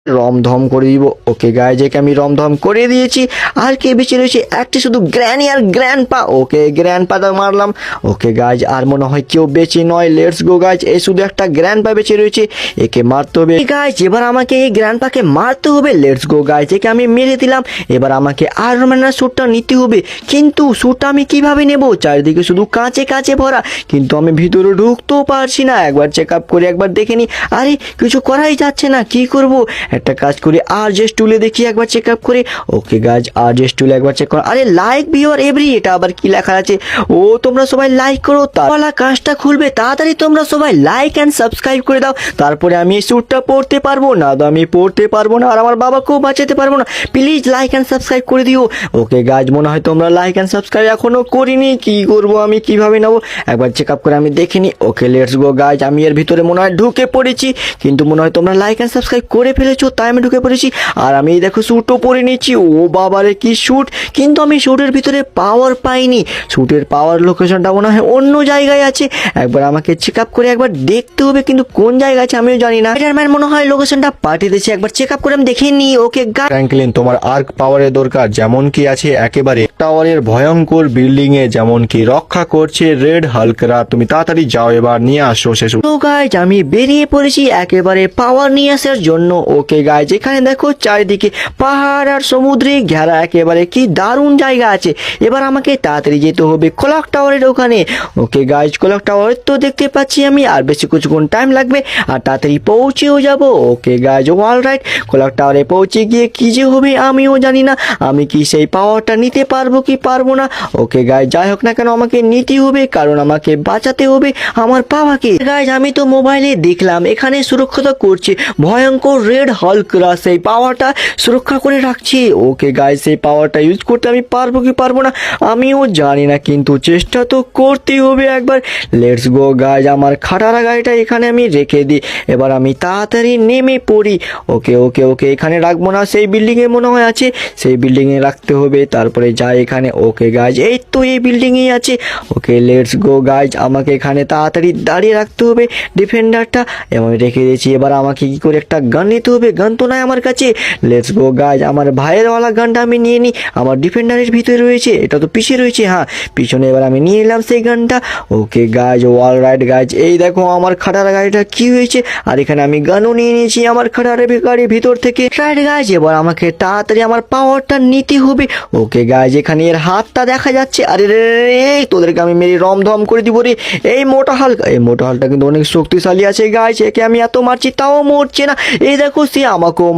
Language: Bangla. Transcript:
রমধম করে দিব। ওকে গাইজ, একে আমি রমধম করে দিয়েছি। আর কে বেঁচে রয়েছে? একটি শুধু গ্র্যানি আর গ্র্যান্ডপা। ওকে গ্র্যান্ডপাটা মারলাম। ওকে গাইজ, আর মনে হয় কেউ বেঁচে নয়। লেটস গো গাইজ, এই শুধু একটা গ্র্যান্ডপা বেঁচে রয়েছে, একে মারতে হবে। গাইজ, এবার আমাকে এই গ্র্যান্ডপাকে মারতে হবে। লেটস গো গাইজ, একে আমি মেরে দিলাম। এবার আমাকে আয়রন ম্যানের স্যুটটা নিতে হবে, কিন্তু স্যুটটা আমি কিভাবে নেব? চারিদিকে শুধু কাঁচে কাঁচে ভরা, কিন্তু আমি ভিতরে ঢুকতেও পারছি না। একবার চেক আপ করে একবার দেখে নি। আরে কিছু করাই যাচ্ছে না, কি করব? একটা কাজ করি, আর জেস টুলে দেখি একবার চেক আপ করে। ওকে গাইজ, আর জেস টুলে একবার চেক করো। আরে লাইক ভিউয়ার এভরি, এটা আবার কি লেখা আছে? ও তোমরা সবাই লাইক করো, তাহলে কাজটা খুলবে। তাড়াতাড়ি তোমরা সবাই লাইক এন্ড সাবস্ক্রাইব করে দাও, তারপরে আমি এই স্যুটটা পড়তে পারবো। না তো আমি পড়তে পারবো না, আর আমার বাবাকেও বাঁচাতে পারবো না। প্লিজ লাইক এন্ড সাবস্ক্রাইব করে দিও। ওকে গাইজ, মনে হয় তোমরা লাইক এন্ড সাবস্ক্রাইব এখনো করিনি। কি করবো আমি, কিভাবে নেবো? একবার চেক আপ করে আমি দেখিনি। ওকে লেটস গো গাইজ, আমি এর ভিতরে মনে হয় ঢুকে পড়েছি, কিন্তু মনে হয় তোমরা লাইক এন্ড সাবস্ক্রাইব করে ফেলেছো, তাই আমি ঢুকে পড়েছি। আর আমি দেখো স্যুটও পরে নিচ্ছি। ও বাবারে কি স্যুট! কিন্তু আমি স্যুটের ভিতরে পাওয়ার পাইনি। স্যুটের পাওয়ার লোকেশনটা মনে হয় অন্য জায়গায় আছে। একবার আমাকে চেক আপ করে একবার দেখতে হবে, কিন্তু কোন জায়গায় আছে আমিও জানি না। স্পাইডারম্যান মনে হয় লোকেশনটা পাঠিয়ে দিয়েছে, একবার চেক আপ করে আমি দেখে নিই। ওকে ফ্র্যাঙ্কলিন, তোমার আর্ক পাওয়ারের দরকার, যেমন কি আছে একেবারে টাওয়ারের ভয়ঙ্কর বিল্ডিং এ যেমন কি রক্ষা করছে রেড হাল্করা। তুমি তাড়াতাড়ি যাও, এবার নিয়ে আসো সে তো গাইজ, আমি বেরিয়ে পড়েছি একেবারে পাওয়ার নিয়ে আসার জন্য। ওকে গাইজ, এখানে দেখো চারিদিকে পাহাড় আর সমুদ্রে ঘেরা, একেবারে কি দারুণ জায়গা আছে। এবার আমাকে তাড়াতাড়ি যেতে হবে ক্লক টাওয়ারের ওখানে। ওকে গাইজ, ক্লক টাওয়ার তো দেখতে পাচ্ছি আমি, আর বেশি কিছুক্ষণ টাইম লাগবে, আর তাড়াতাড়ি পৌঁছেও যাব। Okay guys, all right, clock টাওয়ারে পৌঁছে গিয়ে কি যে হবে আমিও জানি না। আমি কি সেই পাওয়ারটা নিতে পারবো কি পারবো না? ওকে গাইজ, যাই হোক না কেন আমাকে নিতে হবে, কারণ আমাকে বাঁচাতে হবে আমার বাবাকে। গাইজ, আমি তো মোবাইলে দেখলাম এখানে সুরক্ষা করছে ভয়ঙ্কর রেড হাল্করা, সেই পাওয়ারটা সুরক্ষা করে রাখছে। ওকে গাইজ, সেই পাওয়ারটা ইউজ করতে আমি পারবো কি পারবো না আমিও জানি না, কিন্তু চেষ্টা তো করতেই হবে একবার। লেটস গো গাইজ, আমার খাটারা গাড়িটা এখানে আমি রেখে দিই। এবার আমি তাড়াতাড়ি নেমে পড়ি। ওকে ওকে ওকে, এখানে রাখবো না, সেই বিল্ডিং এ মনে হয় আছে, সেই বিল্ডিং এ রাখতে হবে। তারপরে যাই এখানে। ওকে গাইজ, এই তো এই বিল্ডিং এই আছে। ওকে লেটস গো গাইজ, আমাকে এখানে তাড়াতাড়ি দাঁড়িয়ে রাখতে হবে ডিফেন্ডারটা, এবং রেখে দিয়েছি। এবার আমাকে কি করে একটা গান নিতে হবে, গান তো নাই আমার কাছে। লেটস গো গাইজ, আমার ভাইয়ের ওয়ালা গানটা আমি নিয়ে নিই, আমার ডিফেন্ডারের ভিতরে রয়েছে, এটা তো পিছিয়ে রয়েছে, হ্যাঁ পিছনে। এবার আমি নিয়ে নিলাম সেই গানটা। Okay guys, all right guys, এই দেখো আমার খাটারা গাড়িটা কি হয়েছে, আর এখানে আমি গানও নিয়ে নিয়েছি আমার খাটারা গাড়ির ভিতর থেকে। রাইট গাইজ, এবার আমাকে তাড়াতাড়ি আমার পাওয়ারটা নিতে হবে। ওকে গাইজ, এখানে এর হাতটা দেখা যাচ্ছে। আরে রে, তোদেরকে আমি মেরে রমধম করে দিব রে। এই মোটা হালকা, এই মোটা হালটা কিন্তু অনেক শক্তিশালী আছে গাইজ, একে আমি এত মারছি তাও মরছে না। এই দেখো সে আমাকেও